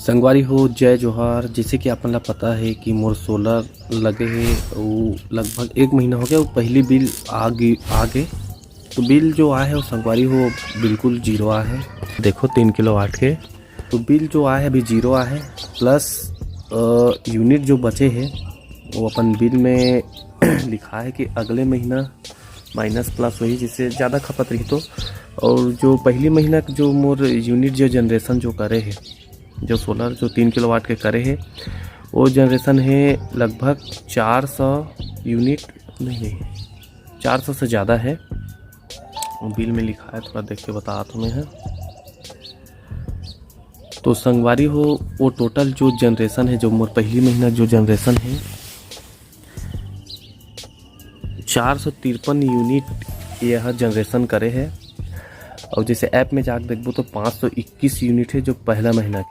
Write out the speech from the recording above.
संगवारी हो जय जोहार। जैसे कि आपन ला पता है कि मोर सोलर लगे है वो लगभग 1 महीना हो गया। वो पहली बिल आ गए तो बिल जो आया है वो संगवारी हो बिल्कुल जीरो आया है। देखो 3 किलोवाट के तो बिल जो आया है अभी जीरो आया है। प्लस यूनिट जो बचे हैं वो अपन बिल में लिखा है कि अगले महीना माइनस प्लस वही जिससे ज़्यादा खपत रही तो। और जो पहली महीना जो मोर यूनिट जो जनरेशन जो करे है, जो सोलर जो 3 किलोवाट के करे है वो जनरेशन है लगभग 400 यूनिट, नहीं 400 से ज़्यादा है। बिल में लिखा है, थोड़ा देख के बता तुम्हें है। तो संगवारी हो वो टोटल जो जनरेशन है, जो मोर पहली महीना जो जनरेशन है 453 यूनिट यह जनरेशन करे है। और जैसे ऐप में जाकर देखो तो 521 यूनिट है जो पहला महीना